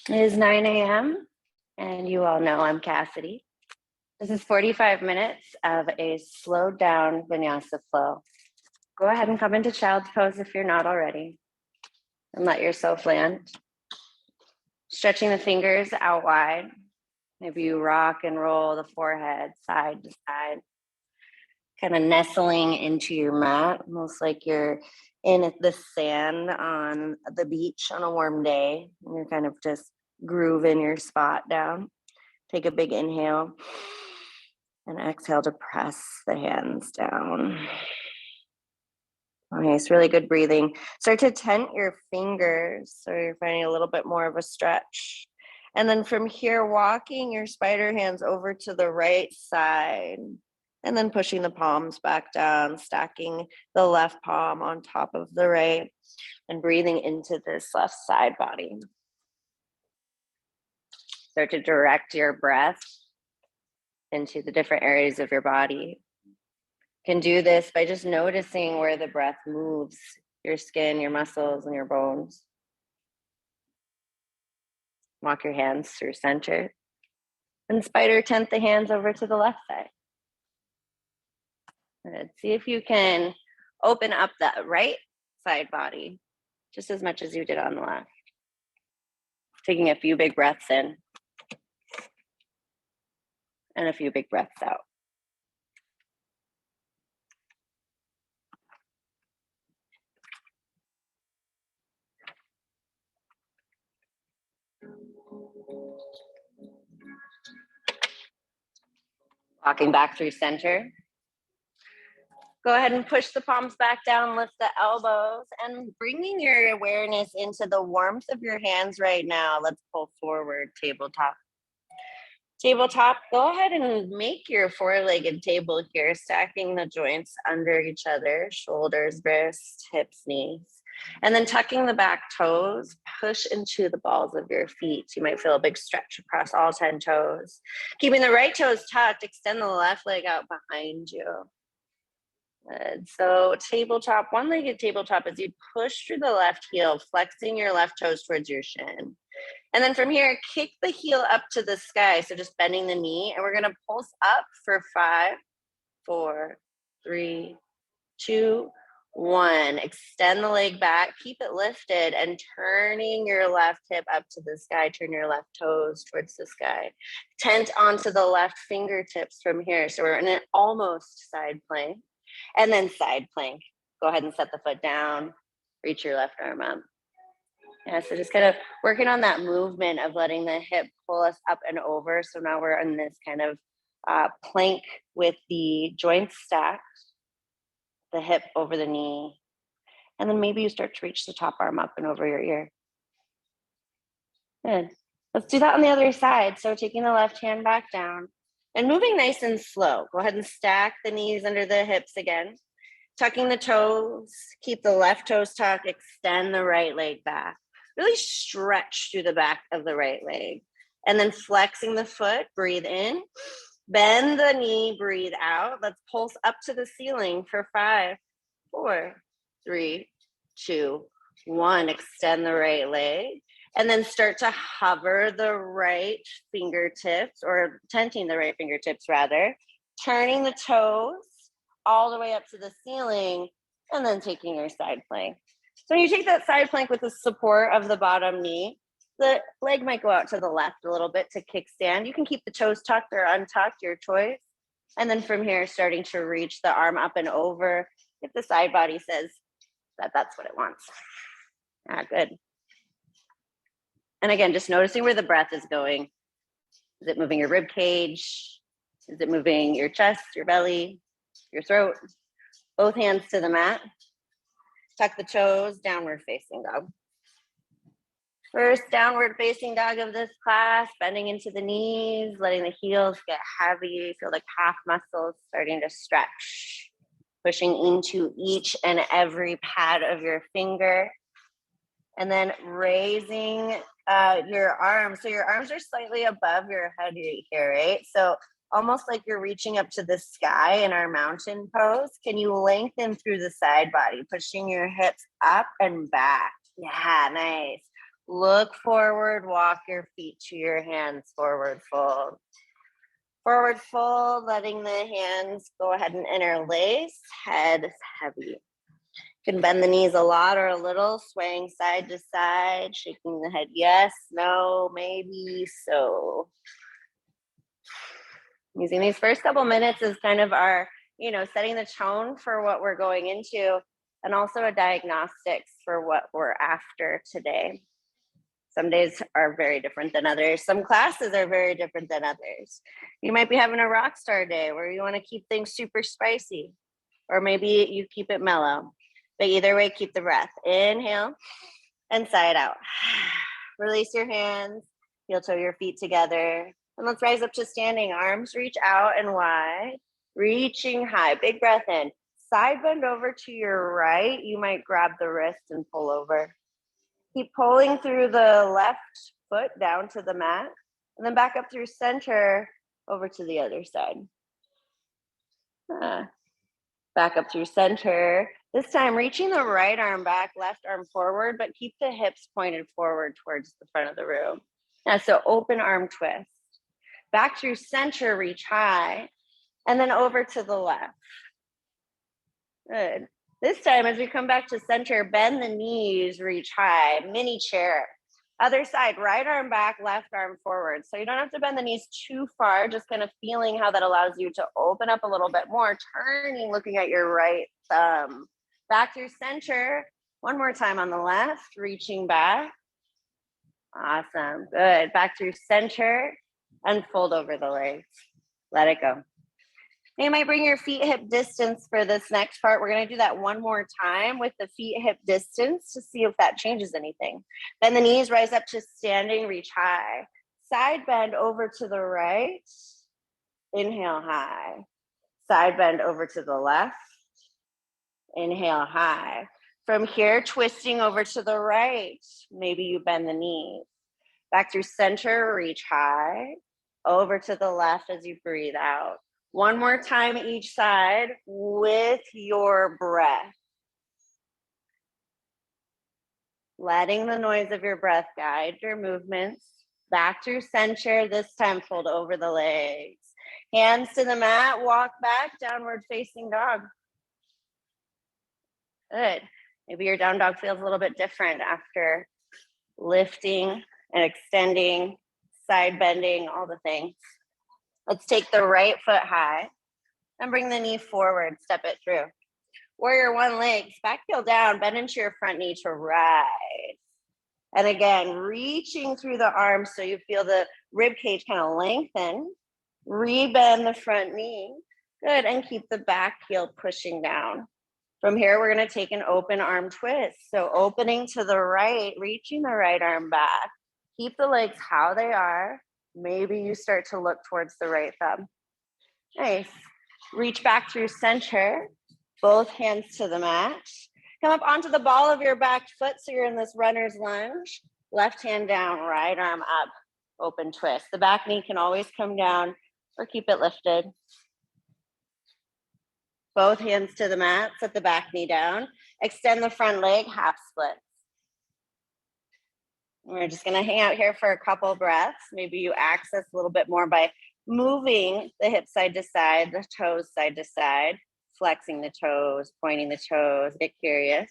It is 9 a.m. and you all know I'm Cassidy. This is 45 minutes of a slowed down vinyasa flow. Go ahead and come into child's pose if you're not already, and let yourself land. Stretching the fingers out wide. Maybe you rock and roll the forehead side to side, kind of nestling into your mat, almost like you're in the sand on the beach on a warm day. And you're kind of just grooving your spot down. Take a big inhale and exhale to press the hands down. Okay, it's really good breathing. Start to tent your fingers so you're finding a little bit more of a stretch. And then from here, walking your spider hands over to the right side and then pushing the palms back down, stacking the left palm on top of the right and breathing into this left side body. Start to direct your breath into the different areas of your body. You can do this by just noticing where the breath moves your skin, your muscles, and your bones. Walk your hands through center. And spider tent the hands over to the left side. Good. See if you can open up that right side body just as much as you did on the left. Taking a few big breaths in and a few big breaths out. Walking back through center. Go ahead and push the palms back down, lift the elbows, and bringing your awareness into the warmth of your hands right now. Let's pull forward, tabletop. Tabletop, go ahead and make your four-legged table here, stacking the joints under each other, shoulders, wrists, hips, knees. And then tucking the back toes, push into the balls of your feet. You might feel a big stretch across all 10 toes. Keeping the right toes tucked, extend the left leg out behind you. Good. So tabletop, one-legged tabletop as you push through the left heel, flexing your left toes towards your shin. And then from here, kick the heel up to the sky. So just bending the knee, and we're gonna pulse up for 5, 4, 3, 2, 1. Extend the leg back, keep it lifted, and turning your left hip up to the sky. Turn your left toes towards the sky. Tent onto the left fingertips from here. So we're in an almost side plank. And then side plank. Go ahead and set the foot down, reach your left arm up. Yeah, so just kind of working on that movement of letting the hip pull us up and over. So now we're in this kind of plank with the joints stacked, the hip over the knee. And then maybe you start to reach the top arm up and over your ear. Good. Let's do that on the other side. So taking the left hand back down and moving nice and slow. Go ahead and stack the knees under the hips again. Tucking the toes, keep the left toes tucked, extend the right leg back. Really stretch through the back of the right leg. And then flexing the foot, breathe in. Bend the knee, breathe out. Let's pulse up to the ceiling for 5, 4, 3, 2, 1. Extend the right leg. And then start to hover the right fingertips, or tenting the right fingertips rather, turning the toes all the way up to the ceiling, and then taking your side plank. So when you take that side plank with the support of the bottom knee, the leg might go out to the left a little bit to kickstand. You can keep the toes tucked or untucked, your choice. And then from here, starting to reach the arm up and over if the side body says that that's what it wants. Good. And again, just noticing where the breath is going. Is it moving your rib cage? Is it moving your chest, your belly, your throat? Both hands to the mat. Tuck the toes, downward facing dog. First downward facing dog of this class, bending into the knees, letting the heels get heavy. Feel the calf muscles starting to stretch. Pushing into each and every pad of your finger. And then raising your arms. So your arms are slightly above your head here, right? So almost like you're reaching up to the sky in our mountain pose. Can you lengthen through the side body, pushing your hips up and back? Yeah, nice. Look forward, walk your feet to your hands, forward fold. Forward fold, letting the hands go ahead and interlace, head is heavy. You can bend the knees a lot or a little, swaying side to side, shaking the head yes, no, maybe, so. Using these first couple minutes as kind of our, setting the tone for what we're going into, and also a diagnostics for what we're after today. Some days are very different than others. Some classes are very different than others. You might be having a rock star day where you want to keep things super spicy, or maybe you keep it mellow. But either way, keep the breath. Inhale and sigh it out. Release your hands, heel toe your feet together. And let's rise up to standing. Arms reach out and wide, reaching high. Big breath in. Side bend over to your right. You might grab the wrist and pull over. Keep pulling through the left foot down to the mat, and then back up through center over to the other side. Back up through center. This time, reaching the right arm back, left arm forward, but keep the hips pointed forward towards the front of the room. So open arm twist. Back through center, reach high, and then over to the left. Good. This time, as we come back to center, bend the knees, reach high, mini chair. Other side, right arm back, left arm forward. So you don't have to bend the knees too far, just kind of feeling how that allows you to open up a little bit more, turning, looking at your right thumb. Back through center, one more time on the left, reaching back. Awesome, good. Back through center and fold over the legs. Let it go. You might bring your feet hip distance for this next part. We're going to do that one more time with the feet hip distance to see if that changes anything. Bend the knees, rise up to standing, reach high. Side bend over to the right. Inhale high. Side bend over to the left. Inhale high. From here, twisting over to the right. Maybe you bend the knees. Back through center, reach high. Over to the left as you breathe out. One more time each side with your breath. Letting the noise of your breath guide your movements. Back through center, this time fold over the legs. Hands to the mat, walk back, downward facing dog. Good. Maybe your down dog feels a little bit different after lifting and extending, side bending, all the things. Let's take the right foot high and bring the knee forward, step it through. Warrior one, legs, back heel down, bend into your front knee to rise. And again, reaching through the arms so you feel the rib cage kind of lengthen. Rebend the front knee. Good, and keep the back heel pushing down. From here, we're going to take an open arm twist. So opening to the right, reaching the right arm back. Keep the legs how they are. Maybe you start to look towards the right thumb. Nice. Reach back through center. Both hands to the mat. Come up onto the ball of your back foot so you're in this runner's lunge. Left hand down, right arm up. Open twist. The back knee can always come down or keep it lifted. Both hands to the mat, set the back knee down. Extend the front leg, half split. We're just gonna hang out here for a couple breaths. Maybe you access a little bit more by moving the hips side to side, the toes side to side, flexing the toes, pointing the toes, get curious.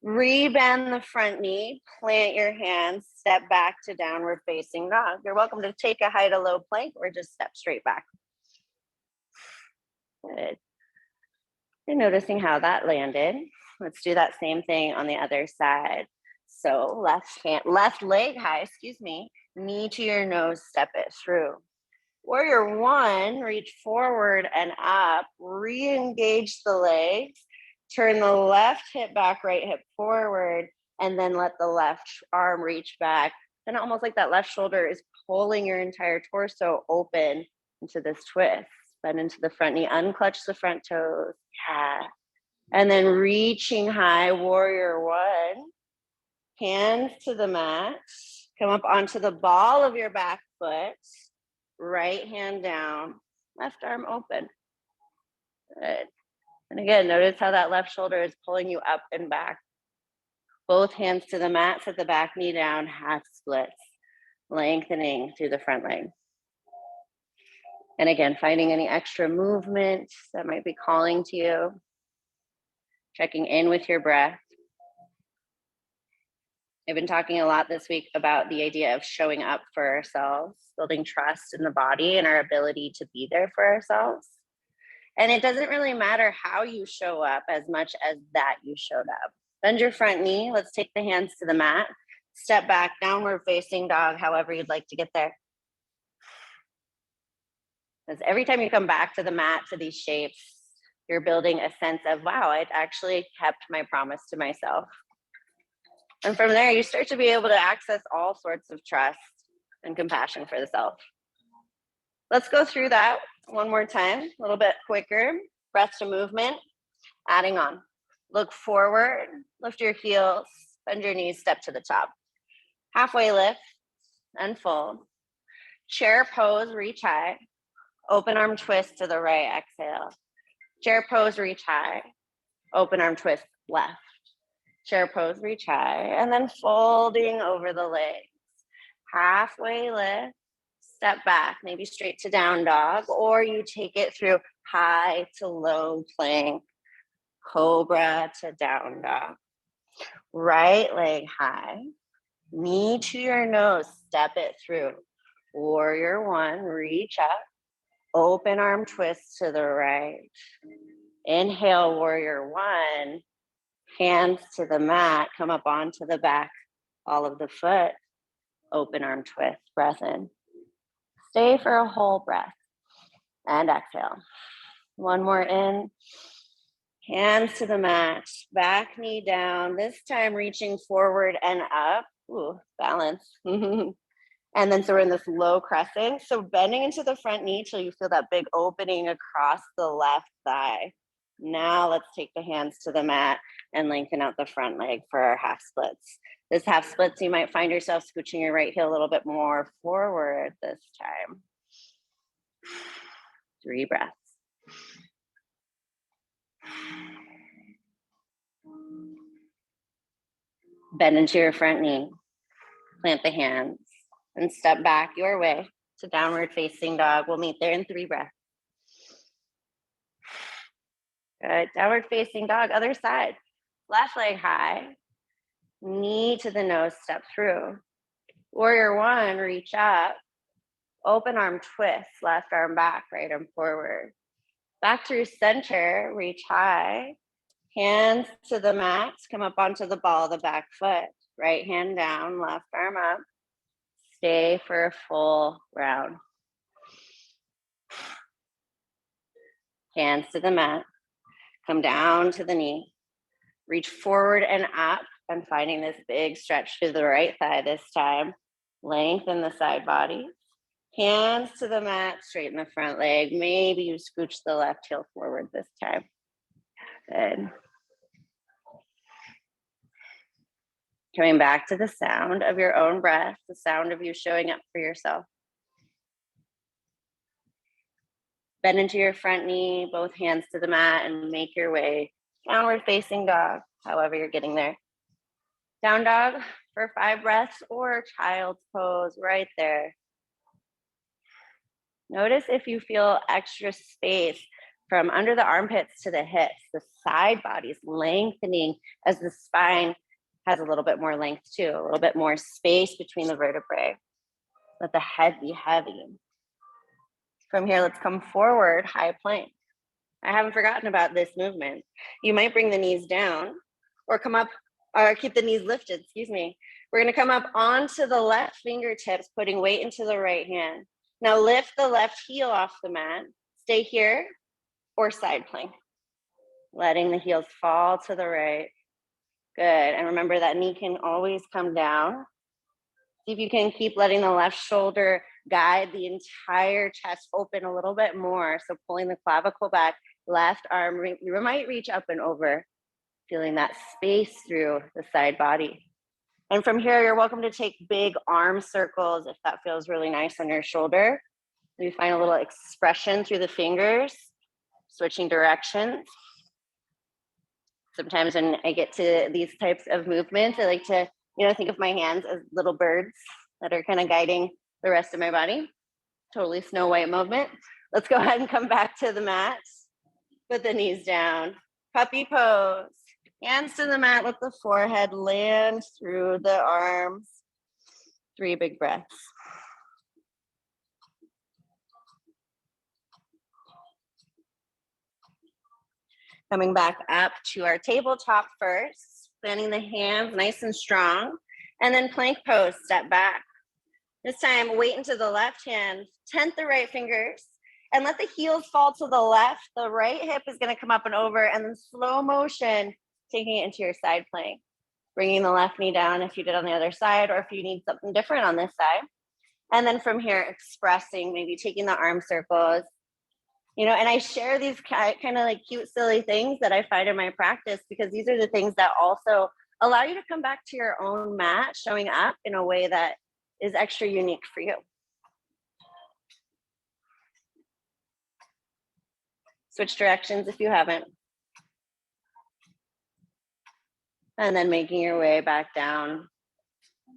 Rebend the front knee, plant your hands, step back to downward facing dog. You're welcome to take a high to low plank or just step straight back. Good. You're noticing how that landed. Let's do that same thing on the other side. So left leg high, knee to your nose, step it through. Warrior one, reach forward and up, re-engage the legs, turn the left hip back, right hip forward, and then let the left arm reach back. And almost like that left shoulder is pulling your entire torso open into this twist. Bend into the front knee, unclutch the front toes. Yeah. And then reaching high, warrior one. Hands to the mat. Come up onto the ball of your back foot. Right hand down, left arm open. Good. And again, notice how that left shoulder is pulling you up and back. Both hands to the mat, set the back knee down, half splits, lengthening through the front leg. And again, finding any extra movement that might be calling to you. Checking in with your breath. I've been talking a lot this week about the idea of showing up for ourselves, building trust in the body and our ability to be there for ourselves. And it doesn't really matter how you show up as much as that you showed up. Bend your front knee. Let's take the hands to the mat. Step back, downward facing dog, however you'd like to get there. Because every time you come back to the mat, to these shapes, you're building a sense of, wow, I actually kept my promise to myself. And from there, you start to be able to access all sorts of trust and compassion for the self. Let's go through that one more time, a little bit quicker. Breath to movement, adding on. Look forward, lift your heels, bend your knees, step to the top. Halfway lift and fold. Chair pose, reach high. Open arm twist to the right, exhale. Chair pose, reach high. Open arm twist, left. Chair pose, reach high. And then folding over the legs. Halfway lift, step back, maybe straight to down dog, or you take it through high to low plank, cobra to down dog. Right leg high, knee to your nose, step it through. Warrior one, reach up, open arm twist to the right. Inhale, warrior one, hands to the mat, come up onto the back, all of the foot, open arm twist, breath in. Stay for a whole breath and exhale. One more in, hands to the mat, back knee down, this time reaching forward and up. Ooh, balance. And then so we're in this low crescent. So bending into the front knee till you feel that big opening across the left thigh. Now let's take the hands to the mat and lengthen out the front leg for our half splits. This half splits, you might find yourself scooching your right heel a little bit more forward this time. 3 breaths. Bend into your front knee, plant the hands, and step back your way to downward facing dog. We'll meet there in 3 breaths. Good, downward facing dog, other side. Left leg high, knee to the nose, step through. Warrior one, reach up, open arm twist, left arm back, right arm forward. Back through center, reach high, hands to the mat, come up onto the ball of the back foot. Right hand down, left arm up. Stay for a full round. Hands to the mat, come down to the knee. Reach forward and up and finding this big stretch to the right thigh this time. Lengthen the side body. Hands to the mat, straighten the front leg. Maybe you scooch the left heel forward this time. Good. Coming back to the sound of your own breath, the sound of you showing up for yourself. Bend into your front knee, both hands to the mat, and make your way downward facing dog, however you're getting there. Down dog for 5 breaths or child's pose right there. Notice if you feel extra space from under the armpits to the hips, the side body's lengthening as the spine has a little bit more length too, a little bit more space between the vertebrae. Let the head be heavy. From here, let's come forward, high plank. I haven't forgotten about this movement. You might bring the knees down or come up, or keep the knees lifted, excuse me. We're gonna come up onto the left fingertips, putting weight into the right hand. Now lift the left heel off the mat. Stay here or side plank. Letting the heels fall to the right. Good, and remember that knee can always come down. See if you can keep letting the left shoulder guide the entire chest open a little bit more. So pulling the clavicle back, left arm, you might reach up and over, feeling that space through the side body. And from here, you're welcome to take big arm circles if that feels really nice on your shoulder. Maybe find a little expression through the fingers, switching directions. Sometimes when I get to these types of movements, I like to, think of my hands as little birds that are kind of guiding the rest of my body. Totally Snow White movement. Let's go ahead and come back to the mat. Put the knees down. Puppy pose. Hands to the mat, let the forehead land through the arms. 3 big breaths. Coming back up to our tabletop first, planting the hands nice and strong, and then plank pose, step back. This time, weight into the left hand, tent the right fingers, and let the heels fall to the left. The right hip is gonna come up and over, and then slow motion, taking it into your side plank. Bringing the left knee down if you did on the other side, or if you need something different on this side. And then from here, expressing, maybe taking the arm circles. And I share these kind of like cute, silly things that I find in my practice, because these are the things that also allow you to come back to your own mat, showing up in a way that is extra unique for you. Switch directions if you haven't. And then making your way back down.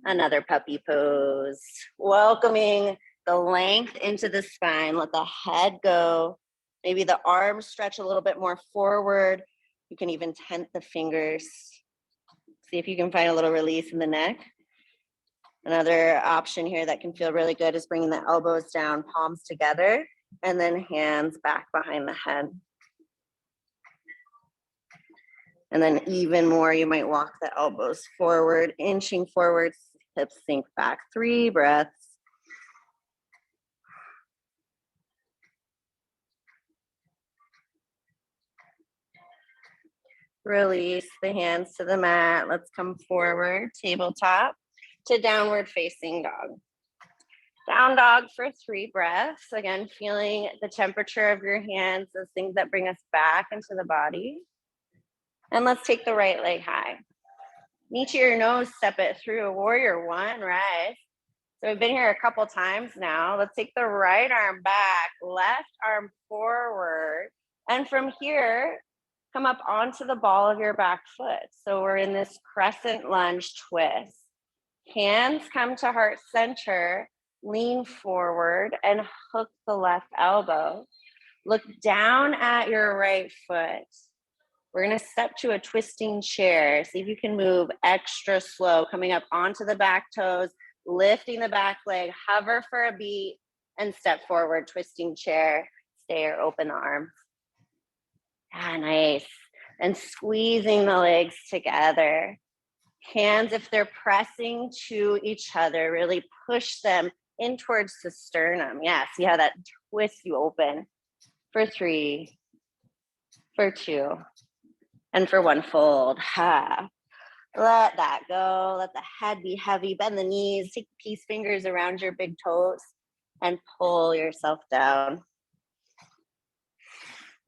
Another puppy pose. Welcoming the length into the spine. Let the head go. Maybe the arms stretch a little bit more forward. You can even tent the fingers. See if you can find a little release in the neck. Another option here that can feel really good is bringing the elbows down, palms together, and then hands back behind the head. And then even more, you might walk the elbows forward, inching forward, hips sink back. 3 breaths. Release the hands to the mat. Let's come forward, tabletop, to downward facing dog. Down dog for 3 breaths. Again, feeling the temperature of your hands, those things that bring us back into the body. And let's take the right leg high. Knee to your nose, step it through. Warrior 1, rise. So we've been here a couple times now. Let's take the right arm back, left arm forward. And from here, come up onto the ball of your back foot. So we're in this crescent lunge twist. Hands come to heart center, lean forward and hook the left elbow. Look down at your right foot. We're gonna step to a twisting chair. See if you can move extra slow, coming up onto the back toes, lifting the back leg, hover for a beat, and step forward, twisting chair. Stay or open the arms. Ah, nice. And squeezing the legs together. Hands, if they're pressing to each other, really push them in towards the sternum. Yeah, see how that twists you open. For 3, for 2, and for 1 fold. Ha. Let that go. Let the head be heavy. Bend the knees. Take the peace fingers around your big toes and pull yourself down.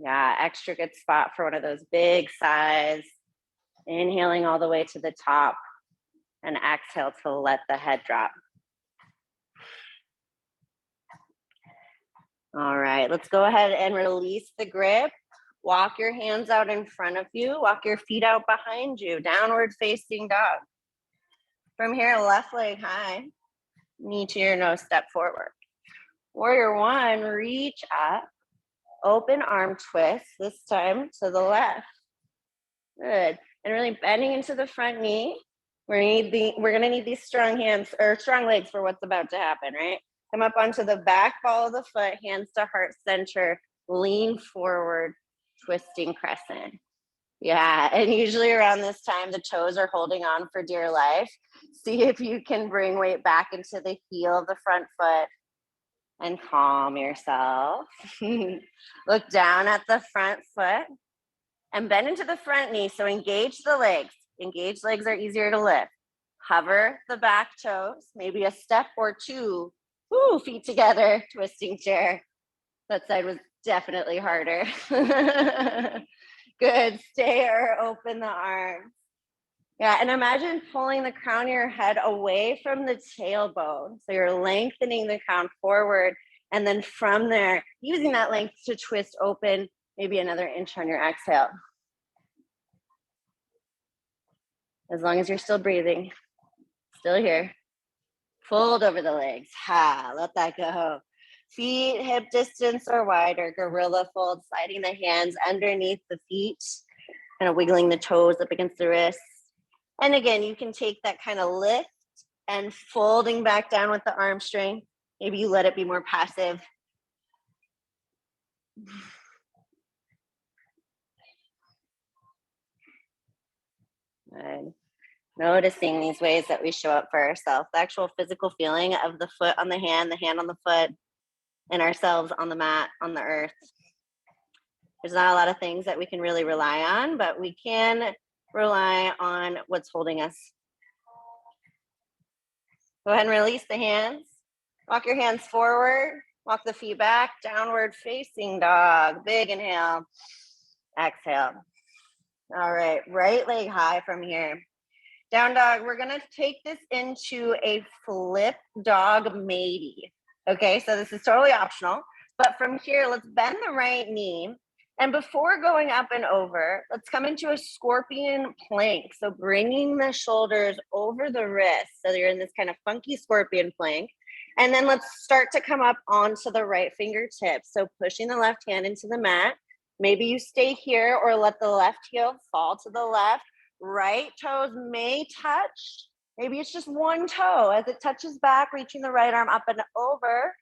Yeah, extra good spot for one of those big sighs. Inhaling all the way to the top and exhale to let the head drop. All right, let's go ahead and release the grip. Walk your hands out in front of you. Walk your feet out behind you. Downward facing dog. From here, left leg high. Knee to your nose, step forward. Warrior 1, reach up. Open arm twist, this time to the left. Good. And really bending into the front knee. We're gonna need these strong hands or strong legs for what's about to happen, right? Come up onto the back ball of the foot, hands to heart center, lean forward, twisting crescent. Yeah, and usually around this time, the toes are holding on for dear life. See if you can bring weight back into the heel of the front foot and calm yourself. Look down at the front foot and bend into the front knee. So engage the legs. Engaged legs are easier to lift. Hover the back toes, maybe a step or 2. Woo, feet together, twisting chair. That side was definitely harder. Good, stay or open the arms. Yeah, and imagine pulling the crown of your head away from the tailbone. So you're lengthening the crown forward, and then from there, using that length to twist open, maybe another inch on your exhale. As long as you're still breathing, still here. Fold over the legs. Ha, let that go. Feet hip distance or wider. Gorilla fold, sliding the hands underneath the feet, kind of wiggling the toes up against the wrists. And again, you can take that kind of lift and folding back down with the arm strength. Maybe you let it be more passive. Good. Noticing these ways that we show up for ourselves, the actual physical feeling of the foot on the hand on the foot, and ourselves on the mat, on the earth. There's not a lot of things that we can really rely on, but we can rely on what's holding us. Go ahead and release the hands. Walk your hands forward. Walk the feet back. Downward facing dog. Big inhale. Exhale. All right. Right leg high from here. Down dog. We're going to take this into a flip dog maybe. Okay. So this is totally optional. But from here, let's bend the right knee. And before going up and over, let's come into a scorpion plank. So bringing the shoulders over the wrists. So you're in this kind of funky scorpion plank. And then let's start to come up onto the right fingertips. So pushing the left hand into the mat. Maybe you stay here or let the left heel fall to the left. Right toes may touch. Maybe it's just one toe as it touches back, reaching the right arm up and over.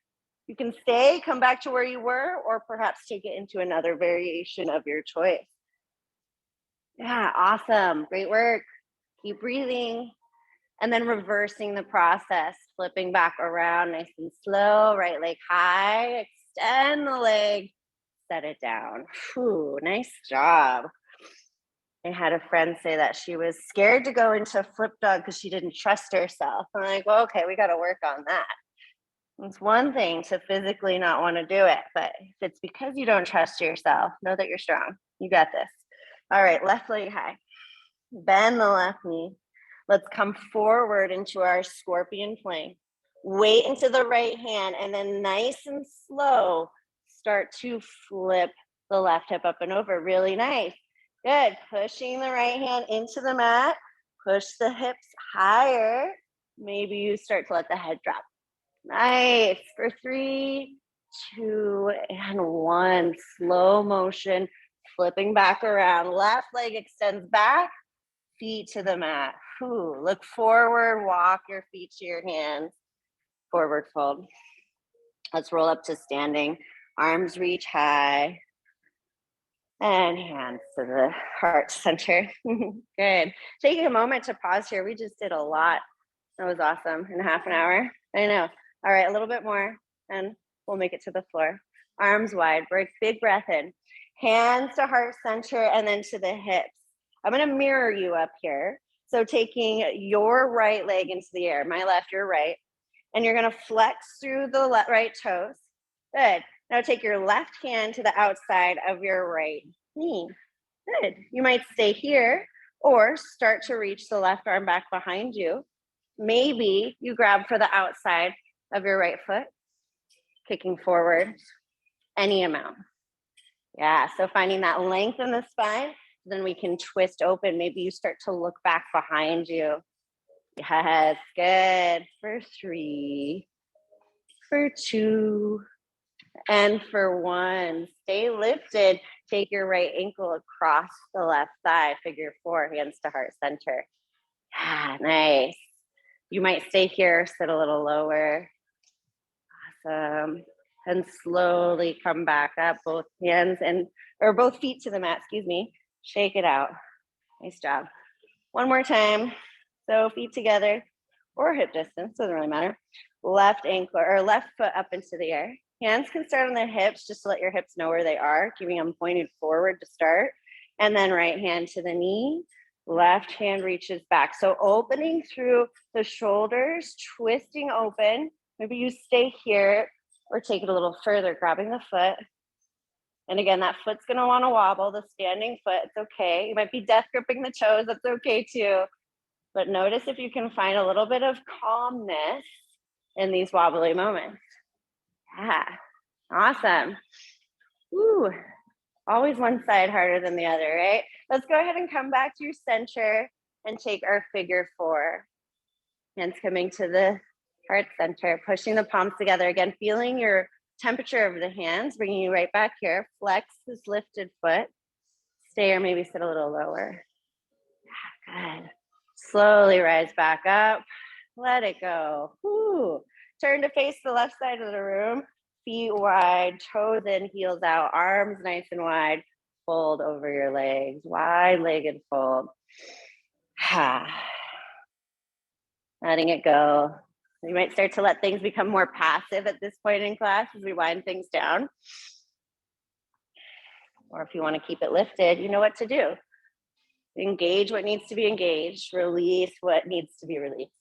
You can stay, come back to where you were, or perhaps take it into another variation of your choice. Yeah, awesome. Great work. Keep breathing. And then reversing the process, flipping back around nice and slow, right leg high, extend the leg, set it down. Whew, nice job. I had a friend say that she was scared to go into flip dog because she didn't trust herself. I'm like, well, okay, we got to work on that. It's one thing to physically not want to do it, but if it's because you don't trust yourself, know that you're strong. You got this. All right, left leg high. Bend the left knee. Let's come forward into our scorpion plank. Weight into the right hand, and then nice and slow, start to flip the left hip up and over. Really nice. Good. Pushing the right hand into the mat. Push the hips higher. Maybe you start to let the head drop. Nice. For 3, 2, and 1. Slow motion. Flipping back around. Left leg extends back. Feet to the mat. Ooh, look forward, walk your feet to your hands. Forward fold. Let's roll up to standing. Arms reach high. And hands to the heart center. Good. Taking a moment to pause here. We just did a lot. That was awesome in half an hour. I know. All right, a little bit more and we'll make it to the floor. Arms wide, big breath in. Hands to heart center and then to the hips. I'm going to mirror you up here. So taking your right leg into the air, my left, your right, and you're going to flex through the right toes. Good. Now take your left hand to the outside of your right knee. Good. You might stay here or start to reach the left arm back behind you. Maybe you grab for the outside of your right foot, kicking forward any amount. Yeah, so finding that length in the spine. Then we can twist open. Maybe you start to look back behind you. Yes, good. For 3, for 2, and for 1. Stay lifted. Take your right ankle across the left thigh. Figure 4, hands to heart center. Ah, nice. You might stay here, sit a little lower. Awesome. And slowly come back up, both hands or both feet to the mat, excuse me. Shake it out. Nice job. One more time. So feet together or hip distance, doesn't really matter. Left ankle or left foot up into the air. Hands can start on the hips just to let your hips know where they are, keeping them pointed forward to start. And then right hand to the knee, left hand reaches back. So opening through the shoulders, twisting open. Maybe you stay here or take it a little further, grabbing the foot. And again, that foot's going to want to wobble, the standing foot. It's okay. You might be death gripping the toes. That's okay too. But notice if you can find a little bit of calmness in these wobbly moments. Yeah, awesome. Woo. Always one side harder than the other, right? Let's go ahead and come back to your center. and take our figure 4. Hands coming to the heart center, pushing the palms together. Again, feeling your temperature of the hands, bringing you right back here. Flex this lifted foot. Stay or maybe sit a little lower. Good. Slowly rise back up. Let it go. Woo. Turn to face the left side of the room. Feet wide, toes in, heels out, arms nice and wide. Fold over your legs, wide-legged fold. Letting it go. You might start to let things become more passive at this point in class as we wind things down. Or if you want to keep it lifted, you know what to do. Engage what needs to be engaged, release what needs to be released.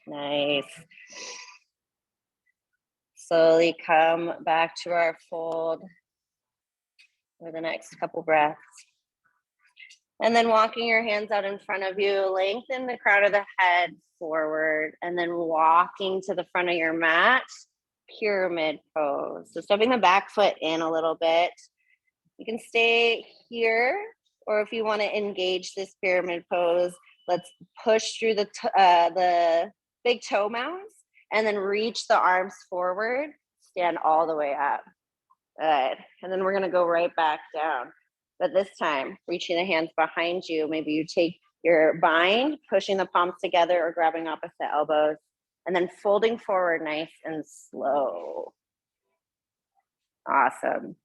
Nice. Slowly come back to our fold for the next couple breaths. And then walking your hands out in front of you, lengthen the crown of the head forward, and then walking to the front of your mat, pyramid pose. So stepping the back foot in a little bit. You can stay here, or if you want to engage this pyramid pose, let's push through the big toe mounds and then reach the arms forward, stand all the way up. Good. And then we're going to go right back down. But this time, reaching the hands behind you, maybe you take your bind, pushing the palms together or grabbing opposite elbows, and then folding forward nice and slow. Awesome.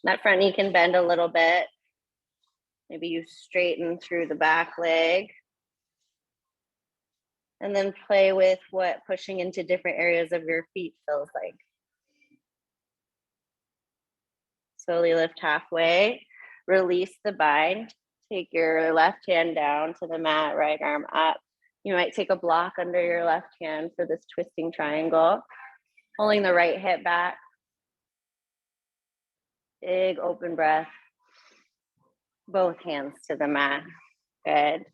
That front knee can bend a little bit. Maybe you straighten through the back leg. And then play with what pushing into different areas of your feet feels like. Slowly lift halfway, release the bind. Take your left hand down to the mat, right arm up. You might take a block under your left hand for this twisting triangle. Pulling the right hip back. Big open breath. Both hands to the mat. Good.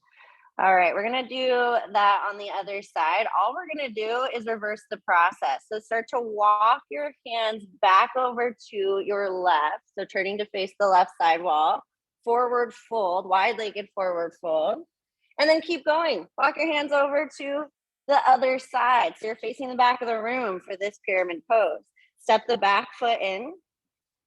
All right, we're gonna do that on the other side. All we're gonna do is reverse the process. So start to walk your hands back over to your left. So turning to face the left side wall, forward fold, wide-legged forward fold. And then keep going. Walk your hands over to the other side. So you're facing the back of the room for this pyramid pose. Step the back foot in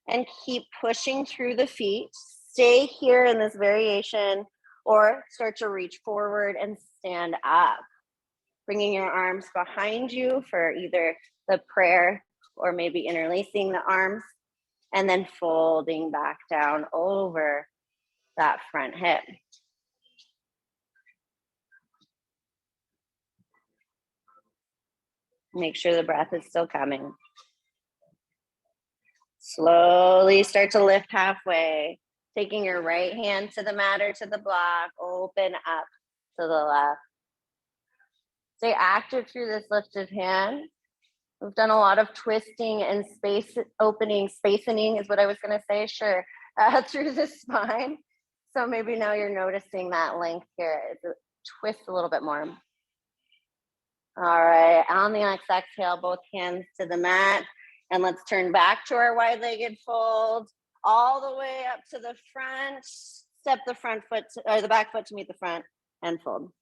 and keep pushing through the feet. Stay here in this variation, or start to reach forward and stand up. Bringing your arms behind you for either the prayer or maybe interlacing the arms, and then folding back down over that front hip. Make sure the breath is still coming. Slowly start to lift halfway. Taking your right hand to the mat or to the block, open up to the left. Stay active through this lifted hand. We've done a lot of twisting and space opening, spacening is what I was gonna say, sure, through the spine. So maybe now you're noticing that length here. Twist a little bit more. All right, on the next exhale, both hands to the mat. And let's turn back to our wide-legged fold. All the way up to the front, step the front foot or the back foot to meet the front and fold.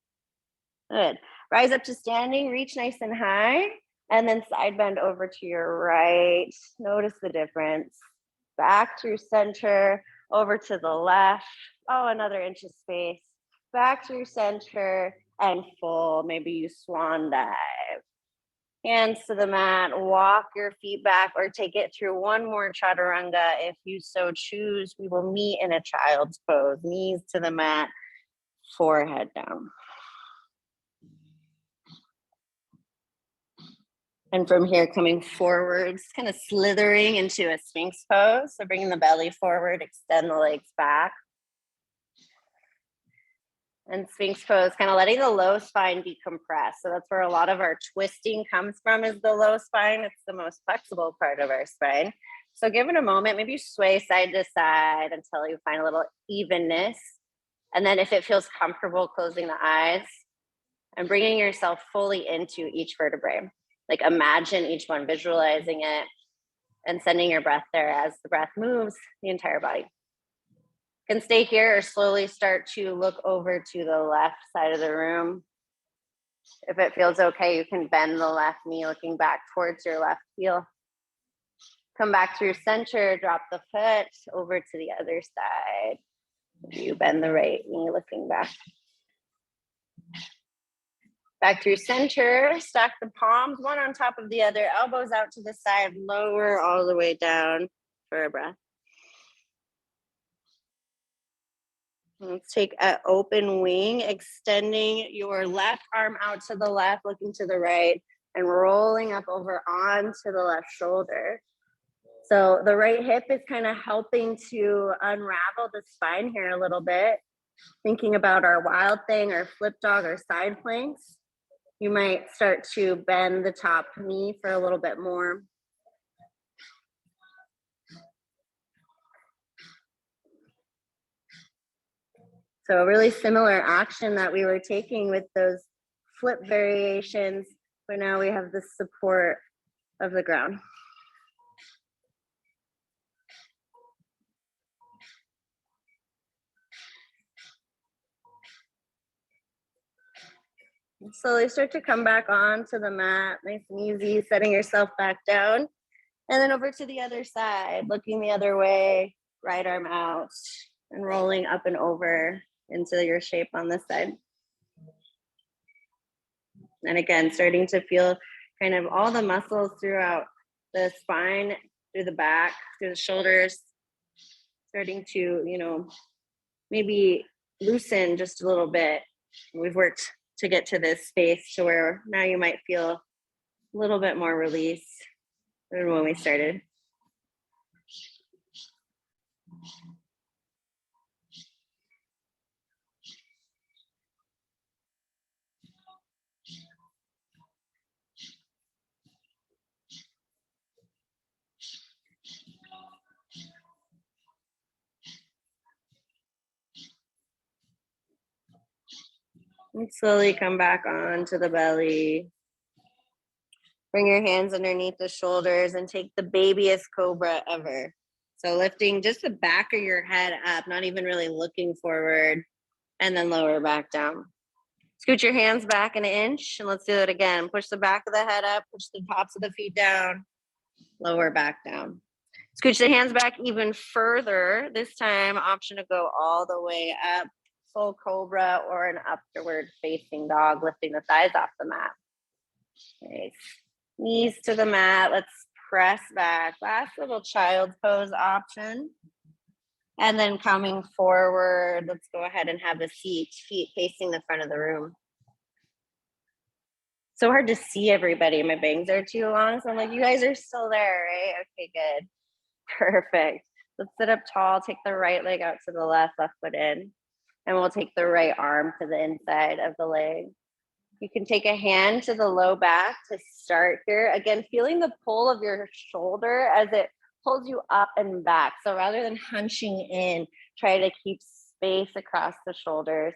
Good. Rise up to standing, reach nice and high, and then side bend over to your right. Notice the difference. Back through center, over to the left. Oh, another inch of space. Back through center and fold. Maybe you swan dive. Hands to the mat, walk your feet back or take it through one more chaturanga if you so choose. We will meet in a child's pose, knees to the mat, forehead down. And from here, coming forwards, kind of slithering into a Sphinx pose. So bringing the belly forward, extend the legs back. And Sphinx pose, kind of letting the low spine decompress. So that's where a lot of our twisting comes from, is the low spine. It's the most flexible part of our spine. So give it a moment, maybe sway side to side until you find a little evenness. And then if it feels comfortable, closing the eyes and bringing yourself fully into each vertebrae. Like imagine each one, visualizing it and sending your breath there as the breath moves the entire body. You can stay here or slowly start to look over to the left side of the room. If it feels okay, you can bend the left knee looking back towards your left heel. Come back through center, drop the foot over to the other side. You bend the right knee looking back. Back through center, stack the palms, one on top of the other, elbows out to the side, lower all the way down for a breath. Let's take an open wing, extending your left arm out to the left, looking to the right, and rolling up over onto the left shoulder. So the right hip is kind of helping to unravel the spine here a little bit. Thinking about our wild thing, our flip dog, or side planks. You might start to bend the top knee for a little bit more. So a really similar action that we were taking with those flip variations, but now we have the support of the ground. Slowly start to come back onto the mat, nice and easy, setting yourself back down. And then over to the other side, looking the other way, right arm out and rolling up and over into your shape on this side. And again, starting to feel kind of all the muscles throughout the spine, through the back, through the shoulders, starting to, maybe loosen just a little bit. We've worked to get to this space to where now you might feel a little bit more release than when we started. And slowly come back onto the belly. Bring your hands underneath the shoulders and take the babyest cobra ever. So lifting just the back of your head up, not even really looking forward, and then lower back down. Scoot your hands back an inch, and let's do it again. Push the back of the head up, push the tops of the feet down, lower back down. Scooch the hands back even further. This time, option to go all the way up, full cobra or an upward facing dog, lifting the thighs off the mat. Nice. Knees to the mat. Let's press back. Last little child's pose option. And then coming forward, let's go ahead and have a seat, feet facing the front of the room. So hard to see everybody. My bangs are too long. So I'm like, you guys are still there, right? Okay, good. Perfect. Let's sit up tall, take the right leg out to the left foot in. And we'll take the right arm to the inside of the leg. You can take a hand to the low back to start here. Again, feeling the pull of your shoulder as it pulls you up and back. So rather than hunching in, try to keep space across the shoulders.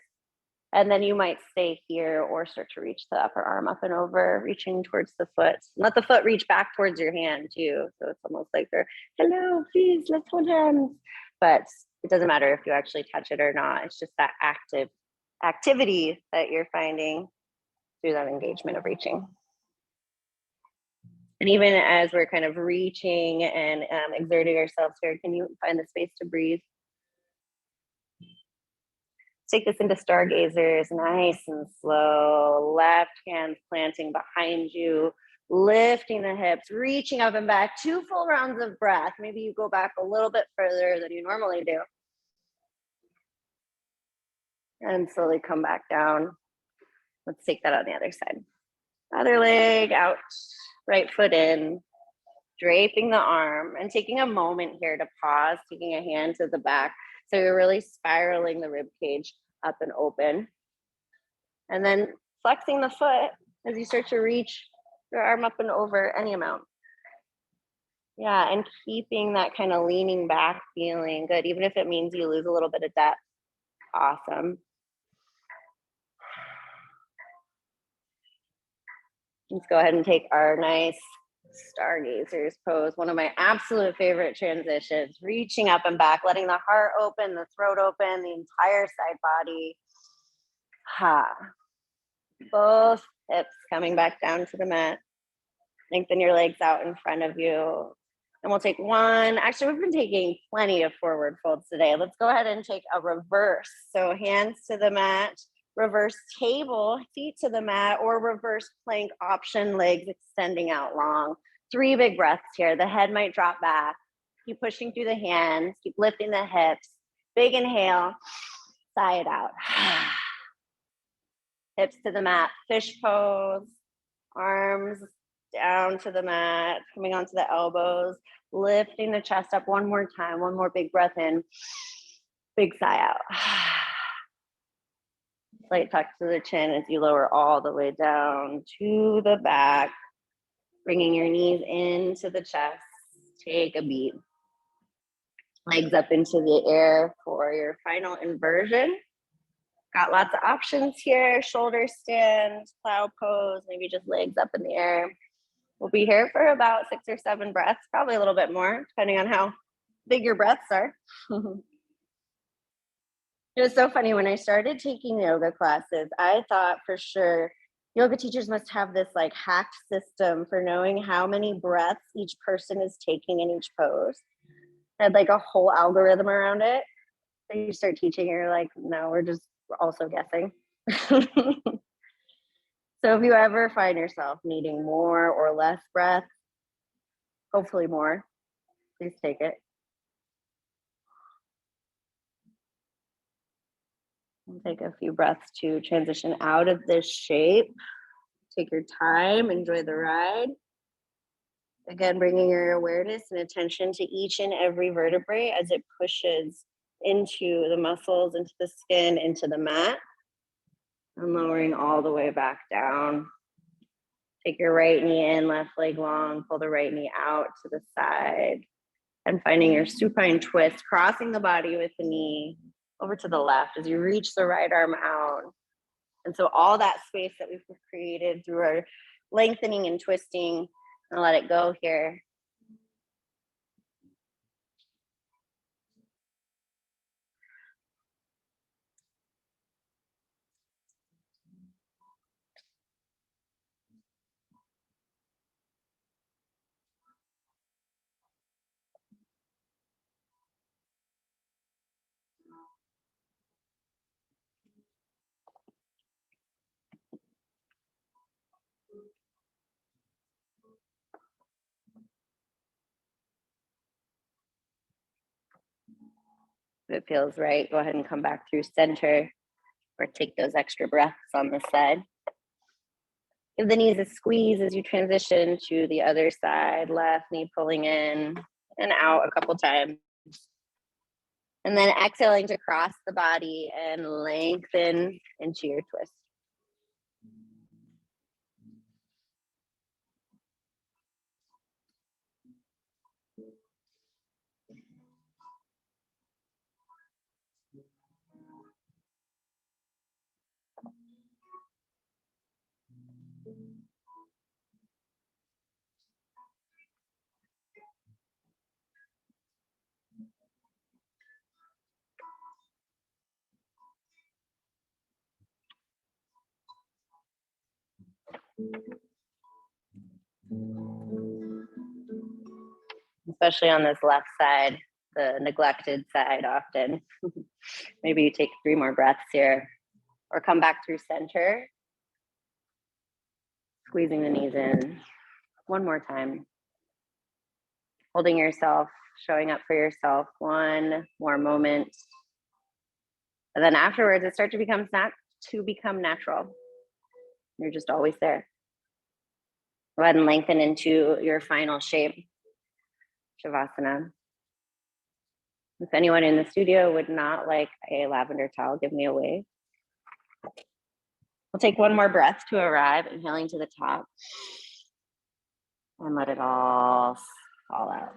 And then you might stay here or start to reach the upper arm up and over, reaching towards the foot. Let the foot reach back towards your hand too. So it's almost like they're, hello, please, let's hold hands. But it doesn't matter if you actually touch it or not. It's just that activity that you're finding through that engagement of reaching. And even as we're kind of reaching and exerting ourselves here, can you find the space to breathe? Take this into stargazers, nice and slow. Left hand planting behind you, lifting the hips, reaching up and back, 2 full rounds of breath. Maybe you go back a little bit further than you normally do. And slowly come back down. Let's take that on the other side. Other leg out, right foot in, draping the arm, and taking a moment here to pause, taking a hand to the back. So you're really spiraling the rib cage up and open. And then flexing the foot as you start to reach your arm up and over any amount. Yeah, and keeping that kind of leaning back feeling good, even if it means you lose a little bit of depth. Awesome. Let's go ahead and take our nice stargazers pose, one of my absolute favorite transitions, reaching up and back, letting the heart open, the throat open, the entire side body. Ha. Both hips coming back down to the mat. Lengthen your legs out in front of you. And we'll take one. Actually, we've been taking plenty of forward folds today. Let's go ahead and take a reverse. So hands to the mat, reverse table, feet to the mat, or reverse plank option, legs extending out long. 3 big breaths here. The head might drop back. Keep pushing through the hands. Keep lifting the hips. Big inhale. Sigh it out. Hips to the mat. Fish pose. Arms down to the mat. Coming onto the elbows. Lifting the chest up one more time. One more big breath in. Big sigh out. Slight tuck to the chin as you lower all the way down to the back. Bringing your knees into the chest. Take a beat. Legs up into the air for your final inversion. Got lots of options here. Shoulder stand, plow pose, maybe just legs up in the air. We'll be here for about 6 or 7 breaths, probably a little bit more, depending on how big your breaths are. It was so funny when I started taking yoga classes, I thought for sure yoga teachers must have this like hacked system for knowing how many breaths each person is taking in each pose. I had like a whole algorithm around it. So you start teaching, you're like, no, we're also guessing. So if you ever find yourself needing more or less breath, hopefully more, please take it. We'll take a few breaths to transition out of this shape. Take your time, enjoy the ride. Again, bringing your awareness and attention to each and every vertebrae as it pushes into the muscles, into the skin, into the mat. And lowering all the way back down. Take your right knee in, left leg long, pull the right knee out to the side. And finding your supine twist, crossing the body with the knee over to the left as you reach the right arm out. And so all that space that we've created through our lengthening and twisting, and let it go here. If it feels right, go ahead and come back through center or take those extra breaths on the side. Give the knees a squeeze as you transition to the other side, left knee pulling in and out a couple times. And then exhaling to cross the body and lengthen into your twist. Especially on this left side, the neglected side often. Maybe you take 3 more breaths here or come back through center. Squeezing the knees in. One more time. Holding yourself, showing up for yourself. One more moment. And then afterwards, it starts to become natural. You're just always there. Go ahead and lengthen into your final shape, Shavasana. If anyone in the studio would not like a lavender towel, give me a wave. We'll take one more breath to arrive, inhaling to the top. And let it all fall out.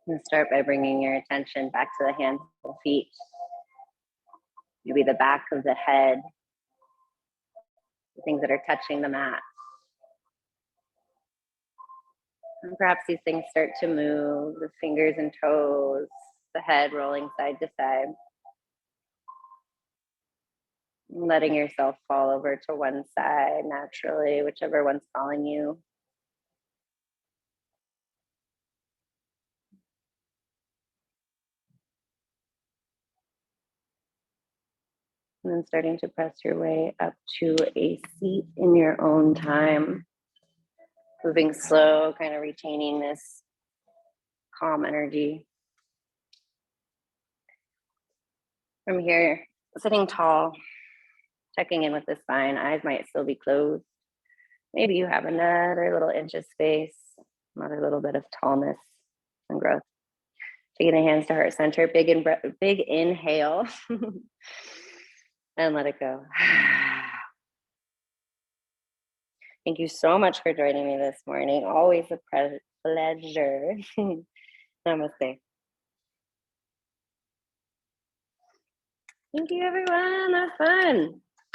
And start by bringing your attention back to the hands and feet, maybe the back of the head, the things that are touching the mat. And perhaps these things start to move, the fingers and toes, the head rolling side to side. Letting yourself fall over to one side naturally, whichever one's calling you. And then starting to press your way up to a seat in your own time. Moving slow, kind of retaining this calm energy. From here, sitting tall, checking in with the spine. Eyes might still be closed. Maybe you have another little inch of space, another little bit of tallness and growth. Taking the hands to heart center, big inhale, and let it go. Thank you so much for joining me this morning. Always a pleasure. Namaste. Thank you, everyone. Have fun.